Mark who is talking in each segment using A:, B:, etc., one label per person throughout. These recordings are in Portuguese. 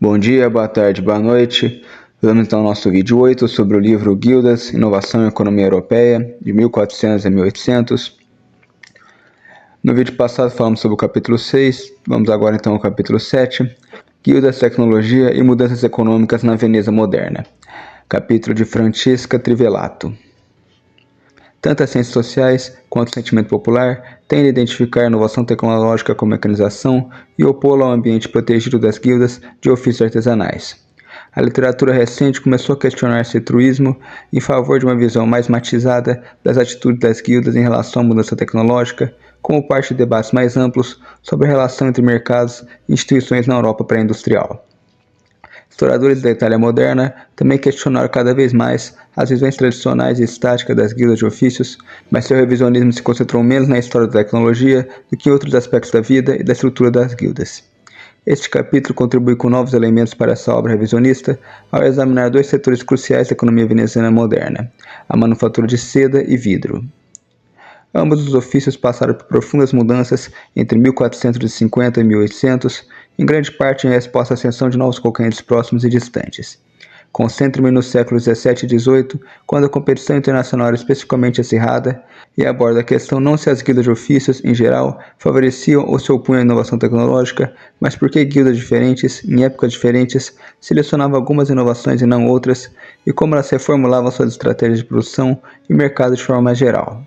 A: Bom dia, boa tarde, boa noite. Vamos então ao nosso vídeo 8 sobre o livro Guildas, Inovação e Economia Europeia, de 1400 a 1800. No vídeo passado falamos sobre o capítulo 6, vamos agora então ao capítulo 7, Guildas, Tecnologia e Mudanças Econômicas na Veneza Moderna, capítulo de Francesca Trivellato. Tanto as ciências sociais quanto o sentimento popular tendem a identificar a inovação tecnológica como mecanização e opô-la ao ambiente protegido das guildas de ofícios artesanais. A literatura recente começou a questionar esse truísmo em favor de uma visão mais matizada das atitudes das guildas em relação à mudança tecnológica, como parte de debates mais amplos sobre a relação entre mercados e instituições na Europa pré-industrial. Historiadores da Itália moderna também questionaram cada vez mais as visões tradicionais e estáticas das guildas de ofícios, mas seu revisionismo se concentrou menos na história da tecnologia do que em outros aspectos da vida e da estrutura das guildas. Este capítulo contribui com novos elementos para essa obra revisionista ao examinar dois setores cruciais da economia veneziana moderna, a manufatura de seda e vidro. Ambos os ofícios passaram por profundas mudanças entre 1450 e 1800, em grande parte em resposta à ascensão de novos concorrentes próximos e distantes. Concentro-me nos séculos XVII e XVIII, quando a competição internacional era especificamente acirrada, e abordo a questão não se as guildas de ofícios, em geral, favoreciam ou se opunham à inovação tecnológica, mas por que guildas diferentes, em épocas diferentes, selecionavam algumas inovações e não outras, e como elas reformulavam suas estratégias de produção e mercado de forma mais geral.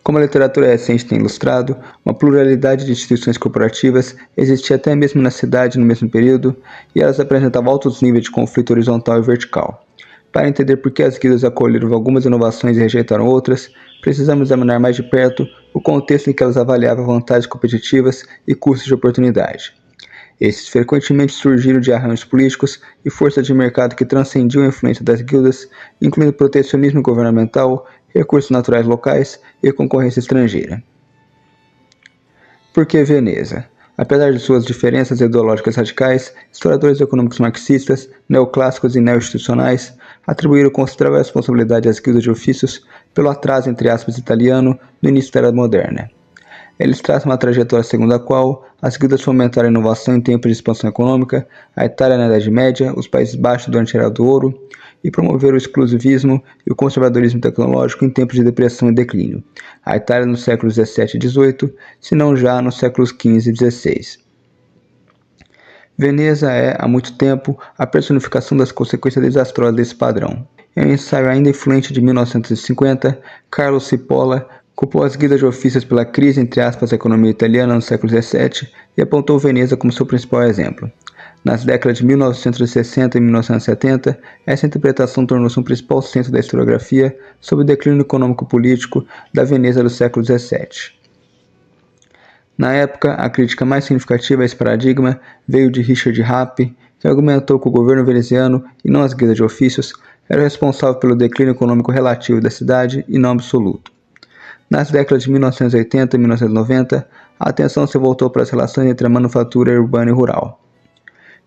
A: Como a literatura recente tem ilustrado, uma pluralidade de instituições corporativas existia até mesmo na cidade no mesmo período, e elas apresentavam altos níveis de conflito horizontal e vertical. Para entender por que as guildas acolheram algumas inovações e rejeitaram outras, precisamos examinar mais de perto o contexto em que elas avaliavam vantagens competitivas e custos de oportunidade. Esses frequentemente surgiram de arranjos políticos e forças de mercado que transcendiam a influência das guildas, incluindo protecionismo governamental, recursos naturais locais e concorrência estrangeira. Por que Veneza? Apesar de suas diferenças ideológicas radicais, historiadores econômicos marxistas, neoclássicos e neo-institucionais atribuíram considerável responsabilidade às guildas de ofícios pelo atraso entre aspas italiano no início da Era Moderna. Eles traçam uma trajetória segundo a qual as guildas fomentaram a inovação em tempos de expansão econômica, a Itália na Idade Média, os Países Baixos durante a Era do Ouro, e promoveram o exclusivismo e o conservadorismo tecnológico em tempos de depressão e declínio, a Itália nos séculos XVII e XVIII, se não já nos séculos XV e XVI. Veneza é, há muito tempo, a personificação das consequências desastrosas desse padrão. Em um ensaio ainda influente de 1950, Carlo Cipolla culpou as guildas de ofícios pela crise entre aspas da economia italiana no século XVII e apontou Veneza como seu principal exemplo. Nas décadas de 1960 e 1970, essa interpretação tornou-se um principal centro da historiografia sobre o declínio econômico-político da Veneza do século XVII. Na época, a crítica mais significativa a esse paradigma veio de Richard Rappe, que argumentou que o governo veneziano, e não as guildas de ofícios, era responsável pelo declínio econômico relativo da cidade e não absoluto. Nas décadas de 1980 e 1990, a atenção se voltou para as relações entre a manufatura urbana e rural.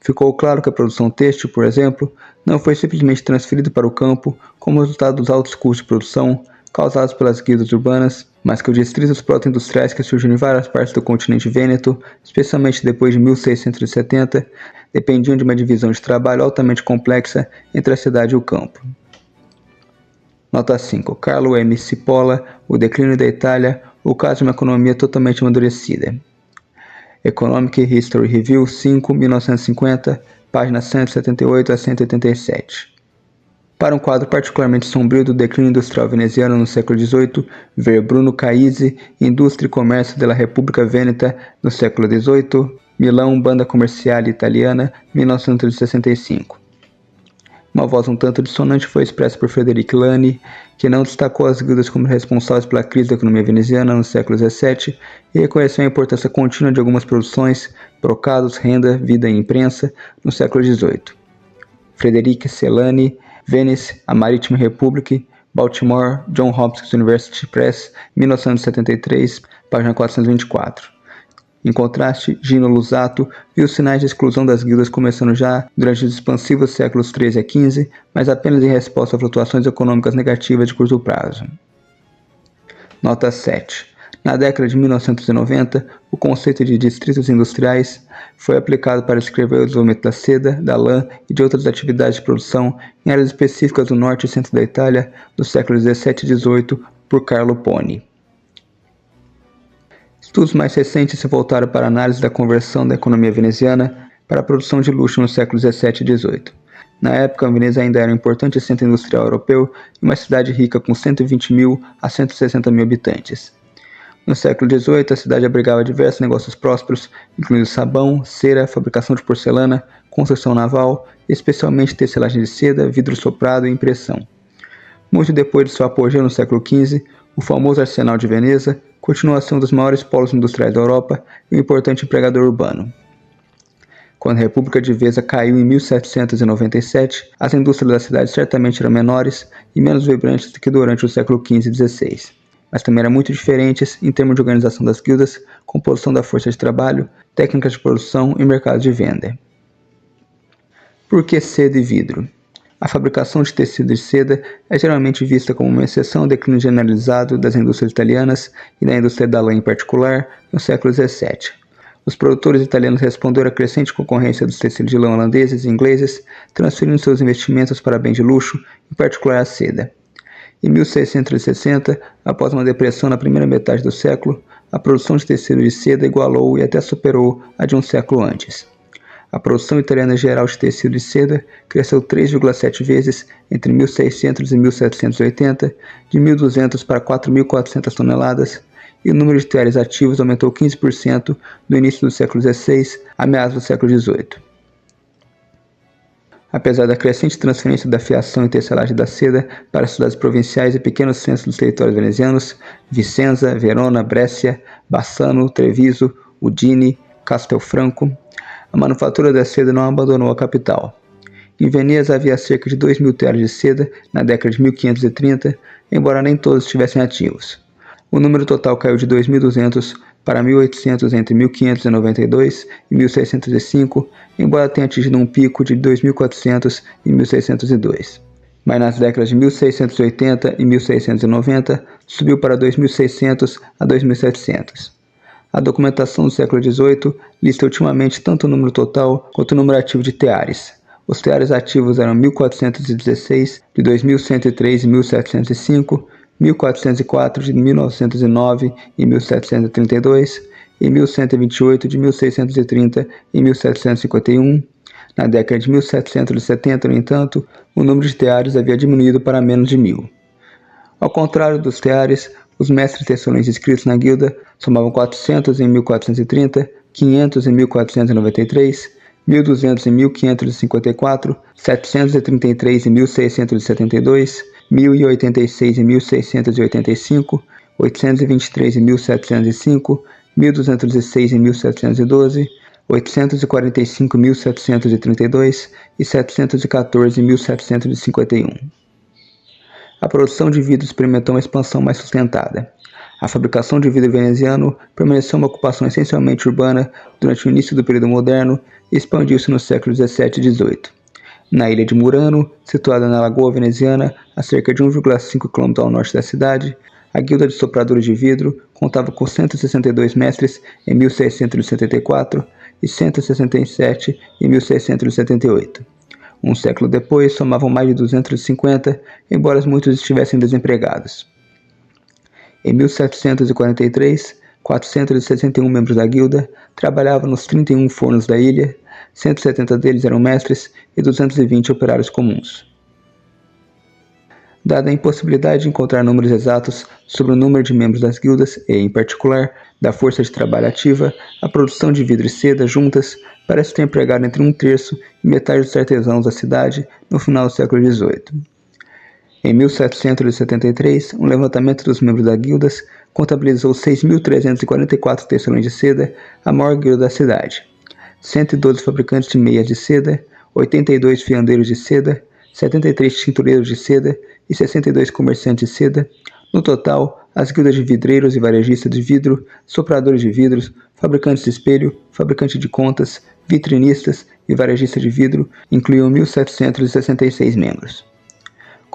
A: Ficou claro que a produção têxtil, por exemplo, não foi simplesmente transferida para o campo como resultado dos altos custos de produção causados pelas guildas urbanas, mas que os distritos proto-industriais que surgiram em várias partes do continente vêneto, especialmente depois de 1670, dependiam de uma divisão de trabalho altamente complexa entre a cidade e o campo. Nota 5. Carlo M. Cipolla, O declínio da Itália, o caso de uma economia totalmente amadurecida. Economic History Review 5, 1950, páginas 178 a 187. Para um quadro particularmente sombrio do declínio industrial veneziano no século XVIII, ver Bruno Caisi, Indústria e Comércio della Repubblica Veneta no século XVIII, Milão, Banda Comerciale Italiana, 1965. Uma voz um tanto dissonante foi expressa por Frederic Lani, que não destacou as guildas como responsáveis pela crise da economia veneziana no século XVII e reconheceu a importância contínua de algumas produções, brocados, renda, vida e imprensa, no século XVIII. Frederic Celani, Venice, A Maritime Republic, Baltimore, Johns Hopkins University Press, 1973, página 424. Em contraste, Gino Lusato viu sinais de exclusão das guildas começando já durante os expansivos séculos XIII a XV, mas apenas em resposta a flutuações econômicas negativas de curto prazo. Nota 7. Na década de 1990, o conceito de distritos industriais foi aplicado para descrever o desenvolvimento da seda, da lã e de outras atividades de produção em áreas específicas do norte e centro da Itália dos séculos XVII e XVIII por Carlo Poni. Estudos mais recentes se voltaram para a análise da conversão da economia veneziana para a produção de luxo nos séculos XVII e XVIII. Na época, Veneza ainda era um importante centro industrial europeu e uma cidade rica com 120 mil a 160 mil habitantes. No século XVIII, a cidade abrigava diversos negócios prósperos, incluindo sabão, cera, fabricação de porcelana, construção naval, especialmente tecelagem de seda, vidro soprado e impressão. Muito depois de seu apogeu no século XV, o famoso Arsenal de Veneza continua a ser um dos maiores polos industriais da Europa e um importante empregador urbano. Quando a República de Veneza caiu em 1797, as indústrias da cidade certamente eram menores e menos vibrantes do que durante o século XV e XVI, mas também eram muito diferentes em termos de organização das guildas, composição da força de trabalho, técnicas de produção e mercado de venda. Por que seda e vidro? A fabricação de tecido de seda é geralmente vista como uma exceção ao declínio generalizado das indústrias italianas e da indústria da lã em particular no século XVII. Os produtores italianos responderam à crescente concorrência dos tecidos de lã holandeses e ingleses, transferindo seus investimentos para bens de luxo, em particular a seda. Em 1660, após uma depressão na primeira metade do século, a produção de tecido de seda igualou e até superou a de um século antes. A produção italiana geral de tecido de seda cresceu 3,7 vezes entre 1600 e 1780, de 1.200 para 4.400 toneladas, e o número de teares ativos aumentou 15% do início do século XVI a meados do século XVIII. Apesar da crescente transferência da fiação e tecelagem da seda para cidades provinciais e pequenos centros dos territórios venezianos, Vicenza, Verona, Brescia, Bassano, Treviso, Udine, Castelfranco, a manufatura da seda não abandonou a capital. Em Veneza havia cerca de 2.000 teares de seda na década de 1530, embora nem todos estivessem ativos. O número total caiu de 2.200 para 1.800 entre 1592 e 1605, embora tenha atingido um pico de 2.400 em 1602. Mas nas décadas de 1680 e 1690 subiu para 2.600 a 2.700. A documentação do século XVIII lista ultimamente tanto o número total quanto o número ativo de teares. Os teares ativos eram 1.416 de 2103 e 1705, 1.404 de 1909 e 1732 e 1.128 de 1630 e 1751. Na década de 1770, no entanto, o número de teares havia diminuído para menos de 1.000. Ao contrário dos teares, os mestres tecelões inscritos na guilda somavam 400 em 1430, 500 em 1493, 1.200 em 1554, 733 em 1672, 1.086 em 1685, 823 em 1705, 1.206 em 1712, 845 em 1732 e 714 em 1751. A produção de vidro experimentou uma expansão mais sustentada. A fabricação de vidro veneziano permaneceu uma ocupação essencialmente urbana durante o início do período moderno e expandiu-se nos séculos XVII e XVIII. Na ilha de Murano, situada na Lagoa Veneziana, a cerca de 1,5 km ao norte da cidade, a Guilda de Sopradores de Vidro contava com 162 mestres em 1674 e 167 em 1678. Um século depois, somavam mais de 250, embora muitos estivessem desempregados. Em 1743, 461 membros da guilda trabalhavam nos 31 fornos da ilha, 170 deles eram mestres e 220 operários comuns. Dada a impossibilidade de encontrar números exatos sobre o número de membros das guildas e, em particular, da força de trabalho ativa, a produção de vidro e seda juntas parece ter empregado entre 1/3 e metade dos artesãos da cidade no final do século XVIII. Em 1773, um levantamento dos membros das guildas contabilizou 6.344 tecelões de seda, a maior guilda da cidade, 112 fabricantes de meias de seda, 82 fiandeiros de seda, 73 tintureiros de seda e 62 comerciantes de seda. No total, as guildas de vidreiros e varejistas de vidro, sopradores de vidros, fabricantes de espelho, fabricantes de contas, vitrinistas e varejistas de vidro incluíam 1.766 membros.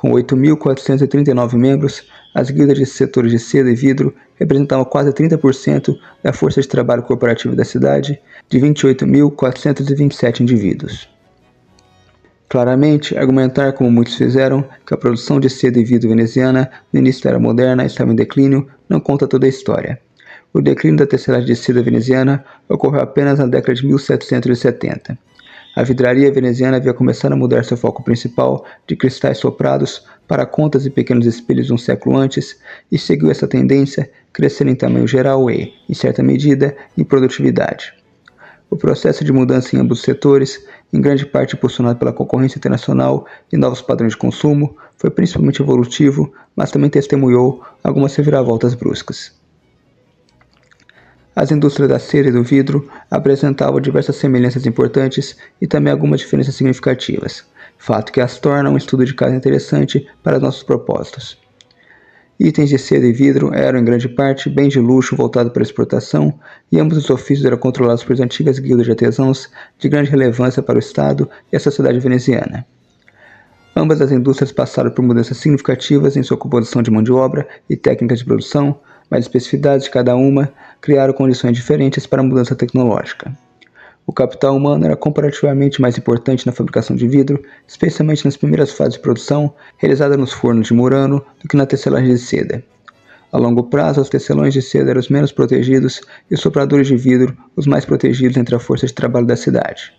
A: Com 8.439 membros, as guildas de setores de seda e vidro representavam quase 30% da força de trabalho corporativa da cidade, de 28.427 indivíduos. Claramente, argumentar, como muitos fizeram, que a produção de seda e vidro veneziana no início da Era Moderna estava em declínio, não conta toda a história. O declínio da tecelagem de seda veneziana ocorreu apenas na década de 1770. A vidraria veneziana havia começado a mudar seu foco principal de cristais soprados para contas e pequenos espelhos um século antes e seguiu essa tendência, crescendo em tamanho geral e, em certa medida, em produtividade. O processo de mudança em ambos os setores, em grande parte impulsionado pela concorrência internacional e novos padrões de consumo, foi principalmente evolutivo, mas também testemunhou algumas reviravoltas bruscas. As indústrias da cera e do vidro apresentavam diversas semelhanças importantes e também algumas diferenças significativas, fato que as torna um estudo de caso interessante para nossos propósitos. Itens de seda e vidro eram, em grande parte, bens de luxo voltados para a exportação, e ambos os ofícios eram controlados por antigas guildas de artesãos de grande relevância para o Estado e a sociedade veneziana. Ambas as indústrias passaram por mudanças significativas em sua composição de mão de obra e técnicas de produção, mas as especificidades de cada uma criaram condições diferentes para a mudança tecnológica. O capital humano era comparativamente mais importante na fabricação de vidro, especialmente nas primeiras fases de produção, realizada nos fornos de Murano, do que na tecelagem de seda. A longo prazo, os tecelões de seda eram os menos protegidos e os sopradores de vidro os mais protegidos entre a força de trabalho da cidade.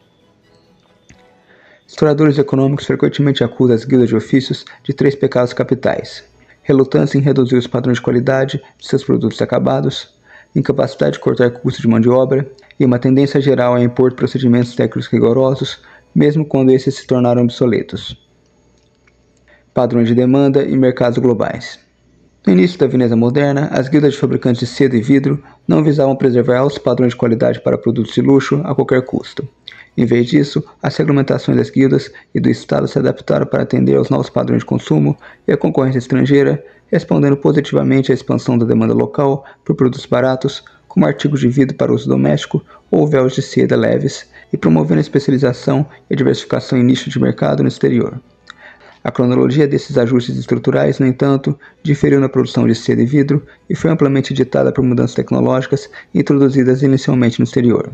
A: Historiadores econômicos frequentemente acusam as guildas de ofícios de 3 pecados capitais: relutância em reduzir os padrões de qualidade de seus produtos acabados, incapacidade de cortar custos de mão de obra e uma tendência geral a impor procedimentos técnicos rigorosos, mesmo quando esses se tornaram obsoletos. Padrões de demanda e mercados globais. No início da Veneza moderna, as guildas de fabricantes de seda e vidro não visavam preservar altos padrões de qualidade para produtos de luxo a qualquer custo. Em vez disso, as regulamentações das guildas e do Estado se adaptaram para atender aos novos padrões de consumo e à concorrência estrangeira, respondendo positivamente à expansão da demanda local por produtos baratos, como artigos de vidro para uso doméstico ou véus de seda leves, e promovendo a especialização e a diversificação em nichos de mercado no exterior. A cronologia desses ajustes estruturais, no entanto, diferiu na produção de seda e vidro e foi amplamente ditada por mudanças tecnológicas introduzidas inicialmente no exterior.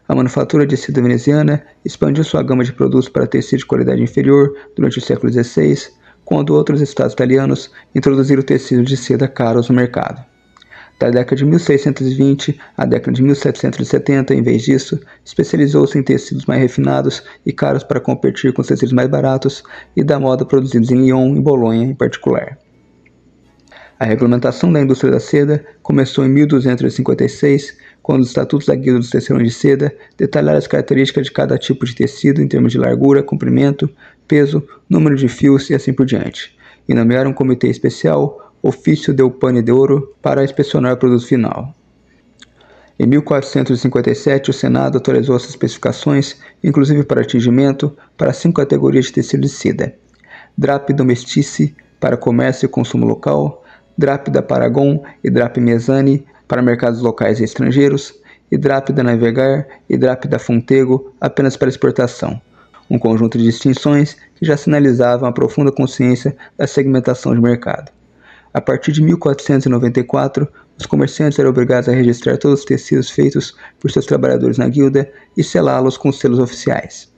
A: A manufatura de seda veneziana expandiu sua gama de produtos para tecido de qualidade inferior durante o século XVI, quando outros estados italianos introduziram tecidos de seda caros no mercado. Da década de 1620 à década de 1770, em vez disso, especializou-se em tecidos mais refinados e caros para competir com os tecidos mais baratos e da moda produzidos em Lyon e Bolonha em particular. A regulamentação da indústria da seda começou em 1256, quando os estatutos da Guilda dos Tecelões de Seda detalharam as características de cada tipo de tecido em termos de largura, comprimento, peso, número de fios e assim por diante, e nomearam um comitê especial, Ofício del Pane de Ouro, para inspecionar o produto final. Em 1457, o Senado atualizou essas especificações, inclusive para tingimento, para 5 categorias de tecido de seda: drape domestice, para comércio e consumo local; drape da Paragon e drape Mezzani, para mercados locais e estrangeiros; e drape da Navegar e drape da Fontego, apenas para exportação. Um conjunto de distinções que já sinalizavam a profunda consciência da segmentação de mercado. A partir de 1494, os comerciantes eram obrigados a registrar todos os tecidos feitos por seus trabalhadores na guilda e selá-los com selos oficiais.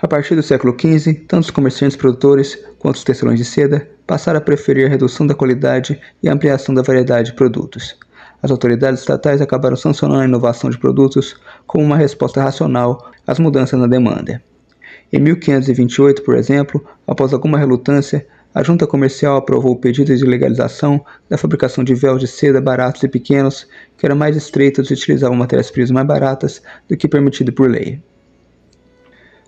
A: A partir do século XV, tanto os comerciantes produtores quanto os tecelões de seda passaram a preferir a redução da qualidade e a ampliação da variedade de produtos. As autoridades estatais acabaram sancionando a inovação de produtos como uma resposta racional às mudanças na demanda. Em 1528, por exemplo, após alguma relutância, a Junta Comercial aprovou o pedido de legalização da fabricação de véus de seda baratos e pequenos, que eram mais estreitos e utilizavam matérias-primas mais baratas do que permitido por lei.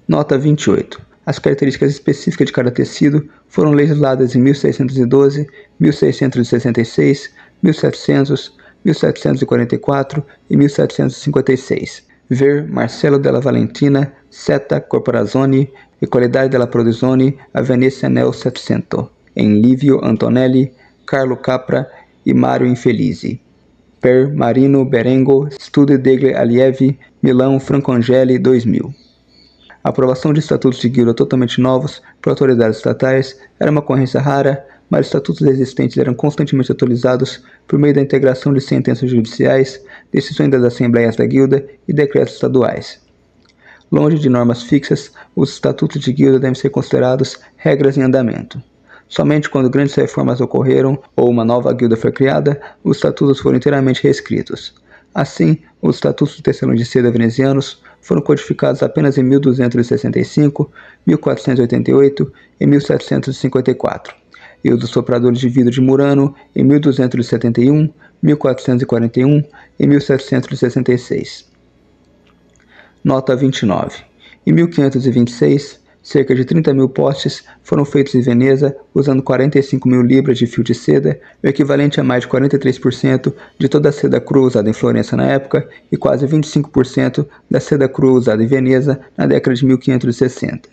A: Nota 28. As características específicas de cada tecido foram legisladas em 1612, 1666, 1700, 1744 e 1756. Ver Marcello della Valentina, Seta Corporazioni e Qualidade della Produzione a Venezia nel Settecento, em Livio Antonelli, Carlo Capra e Mario Infelizi. Per Marino Berengo, Studio degli Allievi, Milão Francoangeli 2000. A aprovação de estatutos de guilda totalmente novos por autoridades estatais era uma ocorrência rara, mas os estatutos existentes eram constantemente atualizados por meio da integração de sentenças judiciais, decisões das assembleias da guilda e decretos estaduais. Longe de normas fixas, os estatutos de guilda devem ser considerados regras em andamento. Somente quando grandes reformas ocorreram ou uma nova guilda foi criada, os estatutos foram inteiramente reescritos. Assim, os estatutos dos tecelões de seda venezianos foram codificados apenas em 1265, 1488 e 1754, e os dos sopradores de vidro de Murano em 1271, 1441 e 1766. Nota 29. Em 1526, cerca de 30.000 postes foram feitos em Veneza usando 45.000 libras de fio de seda, o equivalente a mais de 43% de toda a seda crua usada em Florença na época e quase 25% da seda crua usada em Veneza na década de 1560.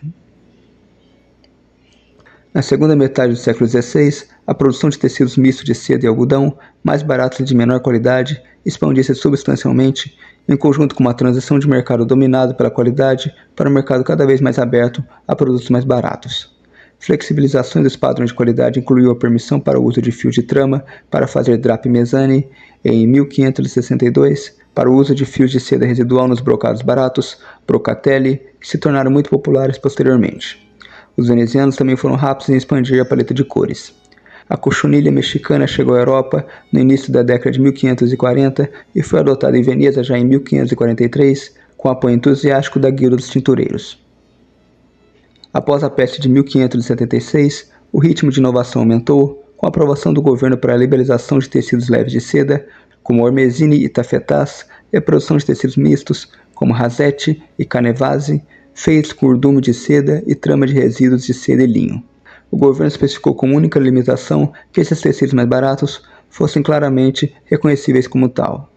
A: Na segunda metade do século XVI, a produção de tecidos mistos de seda e algodão, mais baratos e de menor qualidade, expandia-se substancialmente, em conjunto com uma transição de mercado dominado pela qualidade para um mercado cada vez mais aberto a produtos mais baratos. Flexibilizações dos padrões de qualidade incluiu a permissão para o uso de fio de trama para fazer drape mezzane e, em 1562, para o uso de fios de seda residual nos brocados baratos, brocatelli, que se tornaram muito populares posteriormente. Os venezianos também foram rápidos em expandir a paleta de cores. A cochonilha mexicana chegou à Europa no início da década de 1540 e foi adotada em Veneza já em 1543, com apoio entusiástico da Guilda dos Tintureiros. Após a peste de 1576, o ritmo de inovação aumentou, com a aprovação do governo para a liberalização de tecidos leves de seda, como ormesine e tafetás, e a produção de tecidos mistos, como rasete e canevase, feitos com urdume de seda e trama de resíduos de seda e linho. O governo especificou como única limitação que esses tecidos mais baratos fossem claramente reconhecíveis como tal.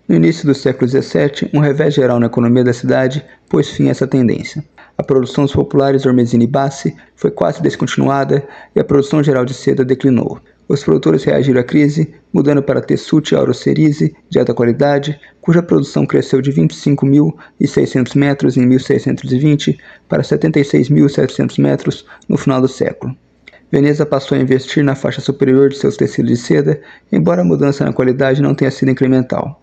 A: No início do século XVII, um revés geral na economia da cidade pôs fim a essa tendência. A produção dos populares ormesine e basse foi quase descontinuada e a produção geral de seda declinou. Os produtores reagiram à crise, mudando para tessute aurocerize de alta qualidade, cuja produção cresceu de 25.600 metros em 1620 para 76.700 metros no final do século. Veneza passou a investir na faixa superior de seus tecidos de seda, embora a mudança na qualidade não tenha sido incremental.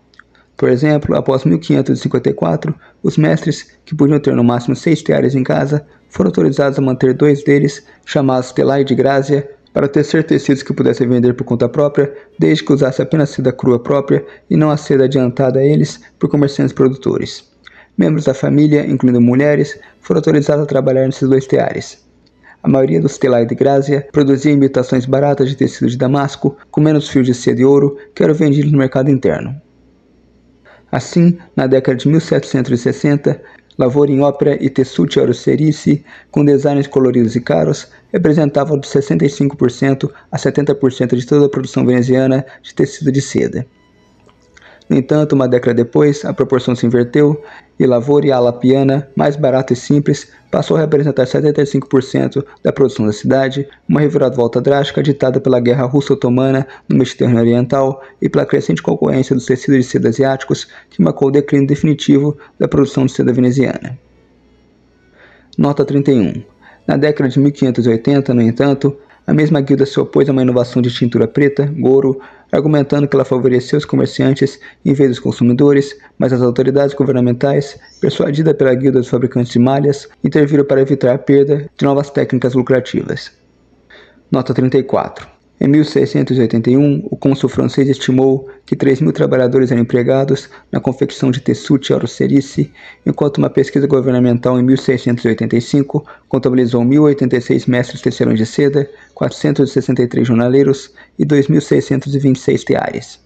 A: Por exemplo, após 1554, os mestres, que podiam ter no máximo 6 teares em casa, foram autorizados a manter 2 deles, chamados telai de grazia, para tecer tecidos que pudessem vender por conta própria, desde que usasse apenas seda crua própria e não a seda adiantada a eles por comerciantes produtores. Membros da família, incluindo mulheres, foram autorizados a trabalhar nesses 2 teares. A maioria dos telai de grazia produzia imitações baratas de tecido de damasco, com menos fios de seda e ouro, que eram vendidos no mercado interno. Assim, na década de 1760, lavoura em ópera e tessute aurocerice, com designs coloridos e caros, representavam de 65% a 70% de toda a produção veneziana de tecido de seda. No entanto, uma década depois, a proporção se inverteu e lavoura ala piana, mais barato e simples, passou a representar 75% da produção da cidade, uma reviravolta drástica ditada pela guerra russo-otomana no Mediterrâneo Oriental e pela crescente concorrência dos tecidos de seda asiáticos, que marcou o declínio definitivo da produção de seda veneziana. Nota 31. Na década de 1580, no entanto, a mesma guilda se opôs a uma inovação de tintura preta, Goro, argumentando que ela favorecia os comerciantes em vez dos consumidores, mas as autoridades governamentais, persuadidas pela guilda dos fabricantes de malhas, interviram para evitar a perda de novas técnicas lucrativas. Nota 34. Em 1681, o cônsul francês estimou que 3.000 trabalhadores eram empregados na confecção de tessute aurocerice, enquanto uma pesquisa governamental em 1685 contabilizou 1.086 mestres tecelões de seda, 463 jornaleiros e 2.626 teares.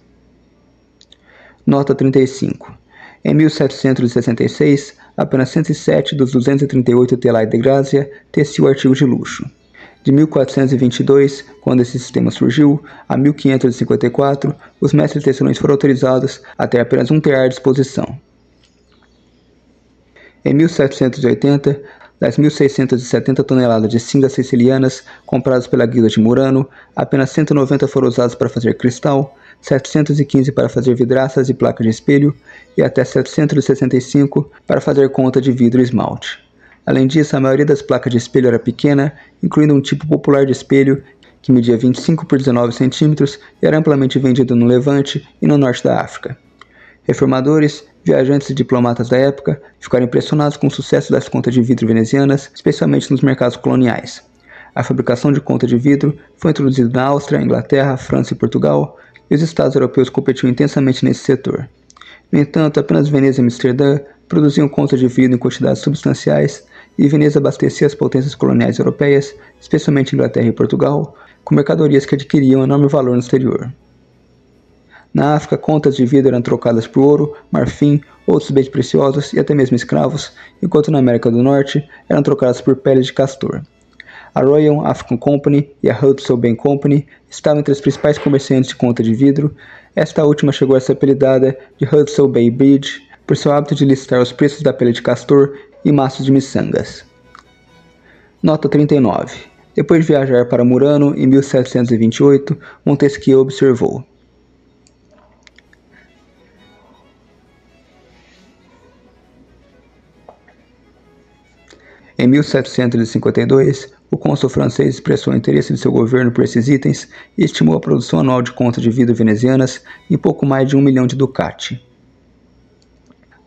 A: Nota 35. Em 1766, apenas 107 dos 238 telai de grazia teciam artigos de luxo. De 1422, quando esse sistema surgiu, a 1554, os mestres tecelões foram autorizados a ter apenas um tear à disposição. Em 1780, Das 1.670 toneladas de cinzas sicilianas compradas pela guilda de Murano, apenas 190 foram usadas para fazer cristal, 715 para fazer vidraças e placas de espelho e até 765 para fazer conta de vidro e esmalte. Além disso, a maioria das placas de espelho era pequena, incluindo um tipo popular de espelho que media 25 por 19 centímetros e era amplamente vendido no Levante e no norte da África. Reformadores, viajantes e diplomatas da época ficaram impressionados com o sucesso das contas de vidro venezianas, especialmente nos mercados coloniais. A fabricação de conta de vidro foi introduzida na Áustria, Inglaterra, França e Portugal, e os estados europeus competiam intensamente nesse setor. No entanto, apenas Veneza e Amsterdã produziam contas de vidro em quantidades substanciais, e Veneza abastecia as potências coloniais europeias, especialmente Inglaterra e Portugal, com mercadorias que adquiriam enorme valor no exterior. Na África, contas de vidro eram trocadas por ouro, marfim, outros bens preciosos e até mesmo escravos, enquanto na América do Norte eram trocadas por peles de castor. A Royal African Company e a Hudson Bay Company estavam entre as principais comerciantes de conta de vidro. Esta última chegou a ser apelidada de Hudson Bay Bridge por seu hábito de listar os preços da pele de castor e maços de miçangas. Nota 39. Depois de viajar para Murano em 1728, Montesquieu observou: em 1752, o cônsul francês expressou o interesse de seu governo por esses itens e estimou a produção anual de contas de vidro venezianas em pouco mais de 1 milhão de ducati.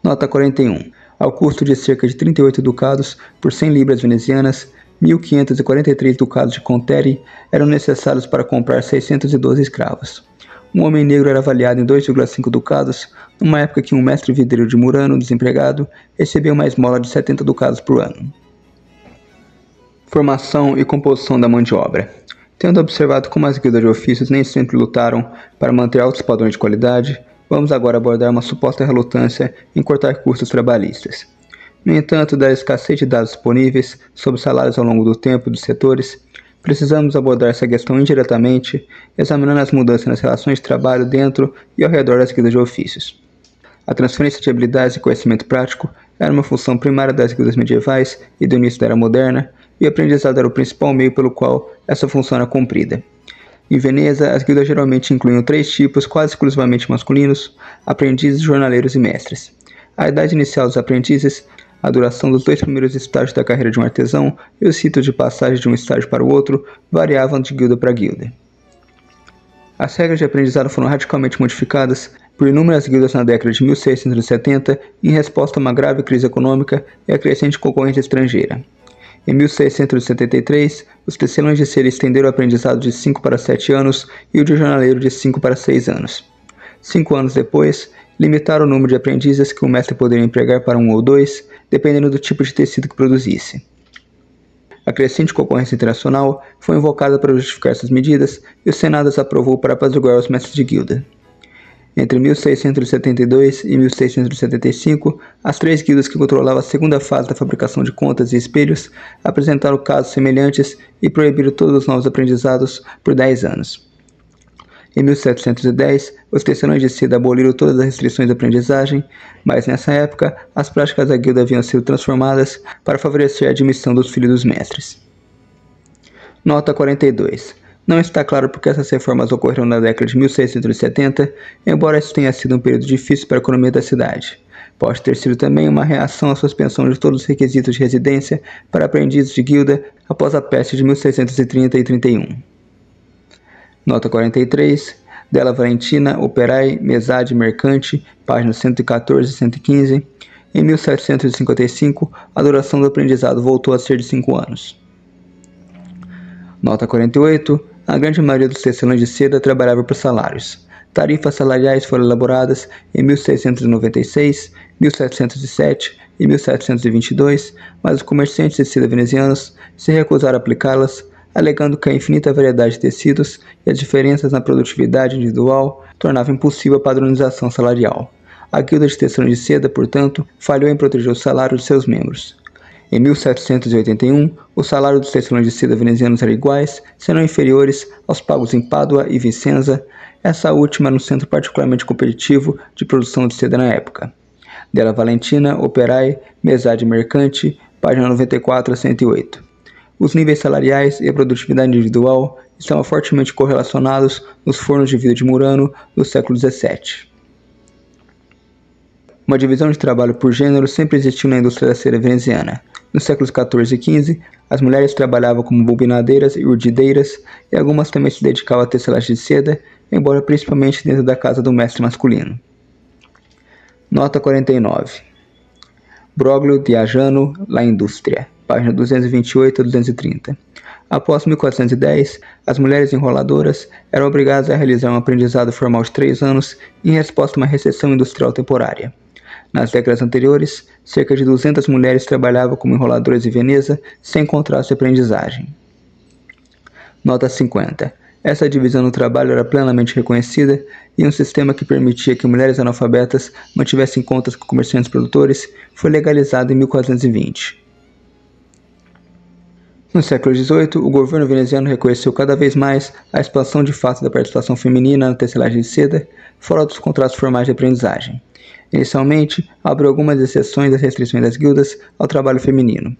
A: Nota 41. Ao custo de cerca de 38 ducados por 100 libras venezianas, 1.543 ducados de conteri eram necessários para comprar 612 escravos. Um homem negro era avaliado em 2,5 ducados, numa época que um mestre vidreiro de Murano, desempregado, recebia uma esmola de 70 ducados por ano. Formação e composição da mão de obra. Tendo observado como as guildas de ofícios nem sempre lutaram para manter altos padrões de qualidade, vamos agora abordar uma suposta relutância em cortar custos trabalhistas. No entanto, da escassez de dados disponíveis sobre salários ao longo do tempo dos setores, precisamos abordar essa questão indiretamente, examinando as mudanças nas relações de trabalho dentro e ao redor das guildas de ofícios. A transferência de habilidades e conhecimento prático era uma função primária das guildas medievais e do início da Era Moderna, e o aprendizado era o principal meio pelo qual essa função era cumprida. Em Veneza, as guildas geralmente incluíam 3 tipos quase exclusivamente masculinos: aprendizes, jornaleiros e mestres. A idade inicial dos aprendizes, a duração dos 2 primeiros estágios da carreira de um artesão e os ritos de passagem de um estágio para o outro variavam de guilda para guilda. As regras de aprendizado foram radicalmente modificadas por inúmeras guildas na década de 1670 em resposta a uma grave crise econômica e a crescente concorrência estrangeira. Em 1673, os tecelões de cera estenderam o aprendizado de 5 para 7 anos e o de jornaleiro de 5 para 6 anos. 5 anos depois, limitaram o número de aprendizes que o mestre poderia empregar para 1 ou 2, dependendo do tipo de tecido que produzisse. A crescente concorrência internacional foi invocada para justificar essas medidas e o Senado as aprovou para apaziguar os mestres de guilda. Entre 1672 e 1675, as 3 guildas que controlavam a segunda fase da fabricação de contas e espelhos apresentaram casos semelhantes e proibiram todos os novos aprendizados por 10 anos. Em 1710, os tecelões de seda aboliram todas as restrições de aprendizagem, mas nessa época, as práticas da guilda haviam sido transformadas para favorecer a admissão dos filhos dos mestres. Nota 42. Não está claro porque essas reformas ocorreram na década de 1670, embora isso tenha sido um período difícil para a economia da cidade. Pode ter sido também uma reação à suspensão de todos os requisitos de residência para aprendizes de guilda após a peste de 1630 e 31. Nota 43. Della Valentina, Operai, Mesade Mercante, páginas 114 e 115. Em 1755, a duração do aprendizado voltou a ser de 5 anos. Nota 48. A grande maioria dos tecelões de seda trabalhava por salários. Tarifas salariais foram elaboradas em 1696, 1707 e 1722, mas os comerciantes de seda venezianos se recusaram a aplicá-las, alegando que a infinita variedade de tecidos e as diferenças na produtividade individual tornavam impossível a padronização salarial. A guilda de tecelões de seda, portanto, falhou em proteger o salário de seus membros. Em 1781, o salário dos tecelões de seda venezianos era iguais, se não inferiores, aos pagos em Pádua e Vicenza, essa última era um centro particularmente competitivo de produção de seda na época. Della Valentina, Operai, Mesade Mercante, página 94 a 108. Os níveis salariais e a produtividade individual estavam fortemente correlacionados nos fornos de vidro de Murano do século XVII. Uma divisão de trabalho por gênero sempre existiu na indústria da cera veneziana. Nos séculos XIV e XV, as mulheres trabalhavam como bobinadeiras e urdideiras, e algumas também se dedicavam à tecelagem de seda, embora principalmente dentro da casa do mestre masculino. Nota 49. Broglio di Ajano, La Industria, página 228 a 230. Após 1410, as mulheres enroladoras eram obrigadas a realizar um aprendizado formal de 3 anos em resposta a uma recessão industrial temporária. Nas décadas anteriores, cerca de 200 mulheres trabalhavam como enroladoras em Veneza sem contrato de aprendizagem. Nota 50. Essa divisão do trabalho era plenamente reconhecida e um sistema que permitia que mulheres analfabetas mantivessem contas com comerciantes produtores foi legalizado em 1420. No século XVIII, o governo veneziano reconheceu cada vez mais a expansão de fato da participação feminina na tecelagem de seda, fora dos contratos formais de aprendizagem. Inicialmente, abriu algumas exceções às restrições das guildas ao trabalho feminino.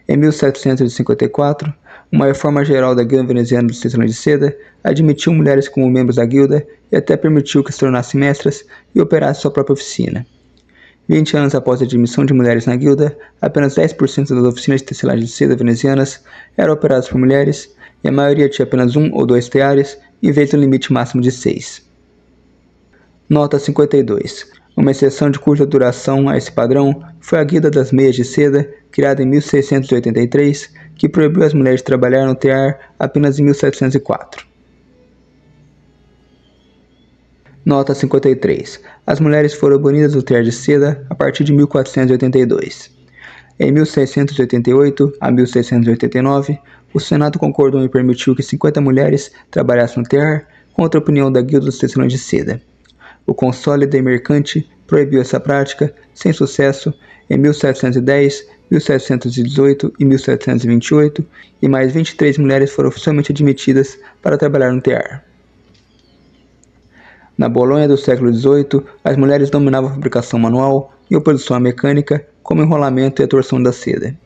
A: Em 1754, uma reforma geral da Guilda Veneziana dos Tecelões de Seda admitiu mulheres como membros da guilda e até permitiu que se tornassem mestras e operassem sua própria oficina. 20 anos após a admissão de mulheres na guilda, apenas 10% das oficinas de tecelagem de seda venezianas eram operadas por mulheres e a maioria tinha apenas 1 ou 2 teares, em vez do limite máximo de 6. Nota 52. Uma exceção de curta duração a esse padrão foi a Guilda das Meias de Seda, criada em 1683, que proibiu as mulheres de trabalhar no tear apenas em 1704. Nota 53. As mulheres foram banidas do tear de seda a partir de 1482. Em 1688 a 1689, o Senado concordou e permitiu que 50 mulheres trabalhassem no tear, contra a opinião da Guilda dos Tecelões de Seda. O Console de Mercante proibiu essa prática, sem sucesso, em 1710, 1718 e 1728, e mais 23 mulheres foram oficialmente admitidas para trabalhar no tear. Na Bolonha do século XVIII, as mulheres dominavam a fabricação manual, em oposição à mecânica, como enrolamento e a torção da seda.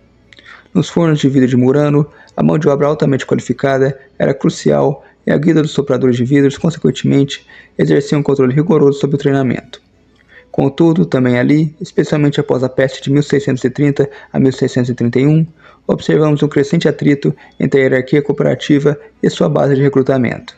A: Nos fornos de vidro de Murano, a mão de obra altamente qualificada era crucial e a guilda dos sopradores de vidros, consequentemente, exercia um controle rigoroso sobre o treinamento. Contudo, também ali, especialmente após a peste de 1630 a 1631, observamos um crescente atrito entre a hierarquia cooperativa e sua base de recrutamento.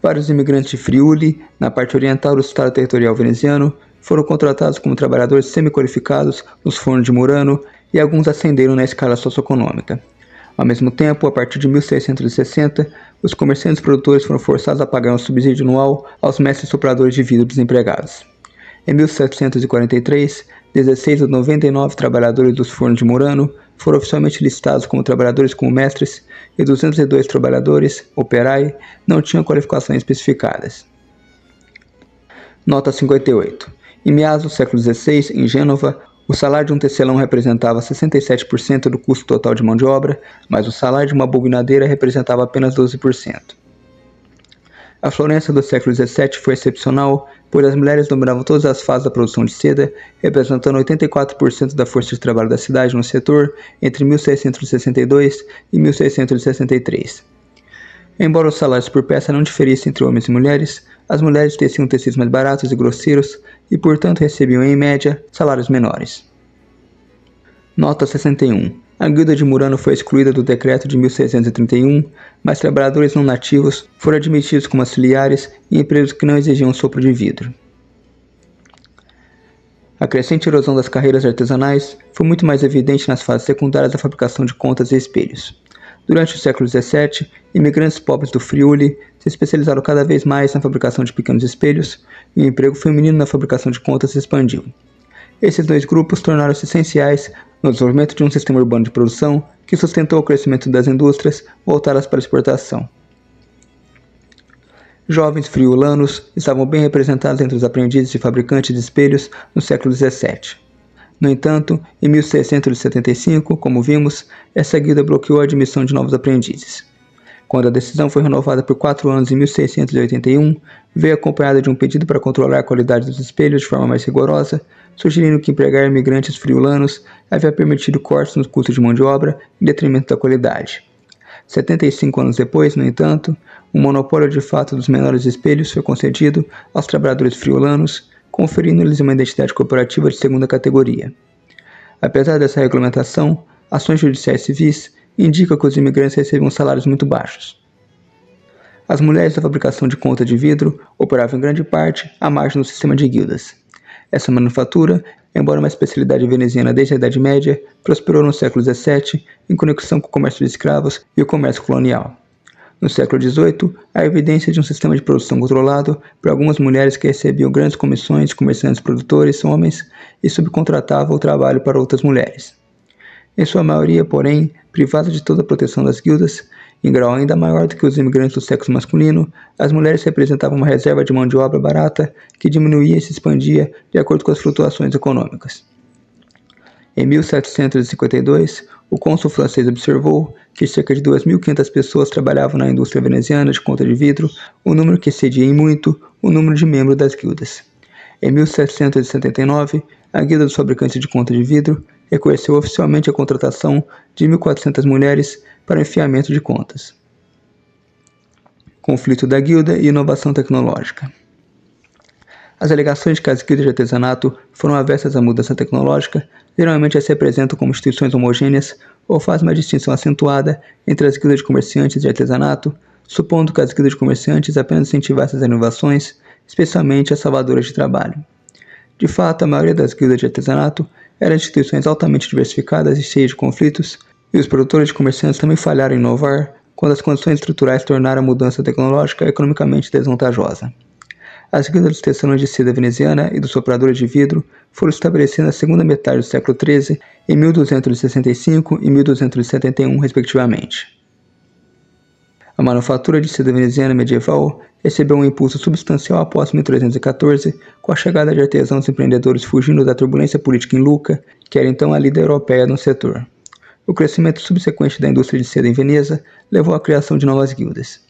A: Vários imigrantes de Friuli, na parte oriental do estado territorial veneziano, foram contratados como trabalhadores semi-qualificados nos fornos de Murano e alguns ascenderam na escala socioeconômica. Ao mesmo tempo, a partir de 1660, os comerciantes produtores foram forçados a pagar um subsídio anual aos mestres sopradores de vidro desempregados. Em 1743, 16 dos 99 trabalhadores dos fornos de Murano foram oficialmente listados como trabalhadores como mestres e 202 trabalhadores, operai, não tinham qualificações especificadas. Nota 58. Em meados do século XVI, em Gênova, o salário de um tecelão representava 67% do custo total de mão de obra, mas o salário de uma bobinadeira representava apenas 12%. A Florença do século XVII foi excepcional, pois as mulheres dominavam todas as fases da produção de seda, representando 84% da força de trabalho da cidade no setor entre 1662 e 1663. Embora os salários por peça não diferissem entre homens e mulheres, as mulheres teciam tecidos mais baratos e grosseiros e, portanto, recebiam, em média, salários menores. Nota 61. A Guilda de Murano foi excluída do decreto de 1631, mas trabalhadores não nativos foram admitidos como auxiliares em empregos que não exigiam sopro de vidro. A crescente erosão das carreiras artesanais foi muito mais evidente nas fases secundárias da fabricação de contas e espelhos. Durante o século XVII, imigrantes pobres do Friuli se especializaram cada vez mais na fabricação de pequenos espelhos e o emprego feminino na fabricação de contas se expandiu. Esses dois grupos tornaram-se essenciais no desenvolvimento de um sistema urbano de produção que sustentou o crescimento das indústrias voltadas para a exportação. Jovens friulanos estavam bem representados entre os aprendizes e fabricantes de espelhos no século XVII. No entanto, em 1675, como vimos, essa guilda bloqueou a admissão de novos aprendizes. Quando a decisão foi renovada por 4 anos em 1681, veio acompanhada de um pedido para controlar a qualidade dos espelhos de forma mais rigorosa, sugerindo que empregar imigrantes friulanos havia permitido cortes nos custos de mão de obra em detrimento da qualidade. 75 anos depois, no entanto, o monopólio de fato dos menores espelhos foi concedido aos trabalhadores friulanos, conferindo-lhes uma identidade corporativa de segunda categoria. Apesar dessa regulamentação, ações judiciais civis indicam que os imigrantes recebiam salários muito baixos. As mulheres da fabricação de conta de vidro operavam em grande parte à margem do sistema de guildas. Essa manufatura, embora uma especialidade veneziana desde a Idade Média, prosperou no século XVII em conexão com o comércio de escravos e o comércio colonial. No século XVIII, há evidência de um sistema de produção controlado por algumas mulheres que recebiam grandes comissões de comerciantes produtores, homens, e subcontratavam o trabalho para outras mulheres. Em sua maioria, porém, privadas de toda a proteção das guildas, em grau ainda maior do que os imigrantes do sexo masculino, as mulheres representavam uma reserva de mão de obra barata que diminuía e se expandia de acordo com as flutuações econômicas. Em 1752, o cônsul francês observou que cerca de 2.500 pessoas trabalhavam na indústria veneziana de conta de vidro, um número que excedia em muito o número de membros das guildas. Em 1779, a Guilda dos Fabricantes de Conta de Vidro reconheceu oficialmente a contratação de 1.400 mulheres para o enfiamento de contas. Conflito da guilda e inovação tecnológica. As alegações de que as guildas de artesanato foram avessas à mudança tecnológica geralmente as se apresentam como instituições homogêneas ou fazem uma distinção acentuada entre as guildas de comerciantes de artesanato, supondo que as guildas de comerciantes apenas incentivassem as inovações, especialmente as salvadoras de trabalho. De fato, a maioria das guildas de artesanato eram instituições altamente diversificadas e cheias de conflitos, e os produtores de comerciantes também falharam em inovar quando as condições estruturais tornaram a mudança tecnológica economicamente desvantajosa. As guildas dos tecelões de seda veneziana e dos sopradores de vidro foram estabelecidas na segunda metade do século XIII, em 1265 e 1271, respectivamente. A manufatura de seda veneziana medieval recebeu um impulso substancial após 1314, com a chegada de artesãos empreendedores fugindo da turbulência política em Lucca, que era então a líder europeia no setor. O crescimento subsequente da indústria de seda em Veneza levou à criação de novas guildas.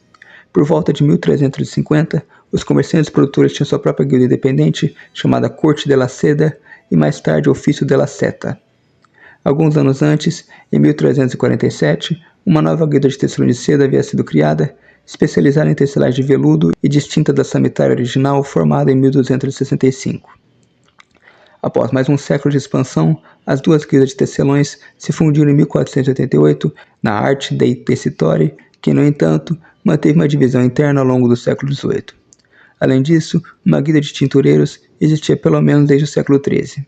A: Por volta de 1350, os comerciantes produtores tinham sua própria guilda independente, chamada Corte della Seda, e mais tarde Ofício della Seta. Alguns anos antes, em 1347, uma nova guilda de tecelões de seda havia sido criada, especializada em tecelagem de veludo e distinta da sanitária original formada em 1265. Após mais um século de expansão, as duas guildas de tecelões se fundiram em 1488 na Arte dei Tessitori, que, no entanto, manteve uma divisão interna ao longo do século XVIII. Além disso, uma guilda de tintureiros existia pelo menos desde o século XIII.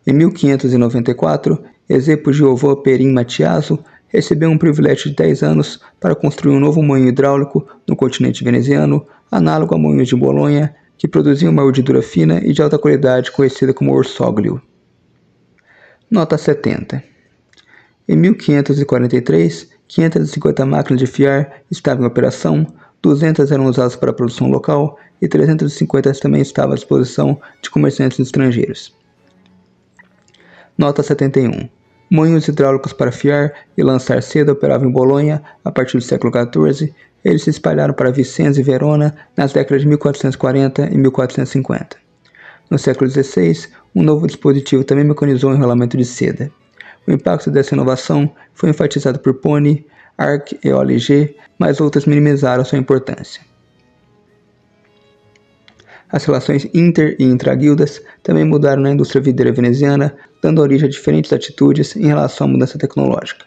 A: Em 1594, Ezepo Giovanni Perin Mattiaso recebeu um privilégio de 10 anos para construir um novo moinho hidráulico no continente veneziano, análogo a moinhos de Bolonha, que produziam uma urdidura fina e de alta qualidade conhecida como orsoglio. Nota 70. Em 1543, 550 máquinas de fiar estavam em operação, 200 eram usadas para a produção local e 350 também estavam à disposição de comerciantes estrangeiros. Nota 71. Moinhos hidráulicos para fiar e lançar seda operavam em Bolonha a partir do século XIV. Eles se espalharam para Vicenza e Verona nas décadas de 1440 e 1450. No século XVI, um novo dispositivo também mecanizou o enrolamento de seda. O impacto dessa inovação foi enfatizado por Pony, Arc e OLG, mas outras minimizaram sua importância. As relações inter- e intra-guildas também mudaram na indústria vidreira veneziana, dando origem a diferentes atitudes em relação à mudança tecnológica.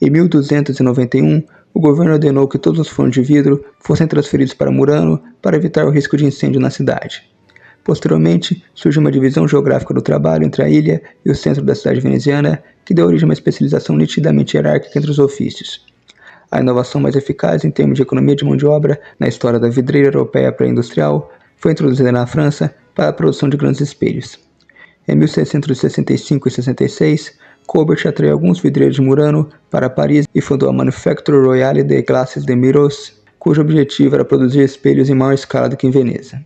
A: Em 1291, o governo ordenou que todos os fornos de vidro fossem transferidos para Murano para evitar o risco de incêndio na cidade. Posteriormente, surgiu uma divisão geográfica do trabalho entre a ilha e o centro da cidade veneziana, que deu origem a uma especialização nitidamente hierárquica entre os ofícios. A inovação mais eficaz em termos de economia de mão de obra na história da vidreira europeia pré-industrial foi introduzida na França para a produção de grandes espelhos. Em 1665 e 66, Colbert atraiu alguns vidreiros de Murano para Paris e fundou a Manufacture Royale des Glaces de Miros, cujo objetivo era produzir espelhos em maior escala do que em Veneza.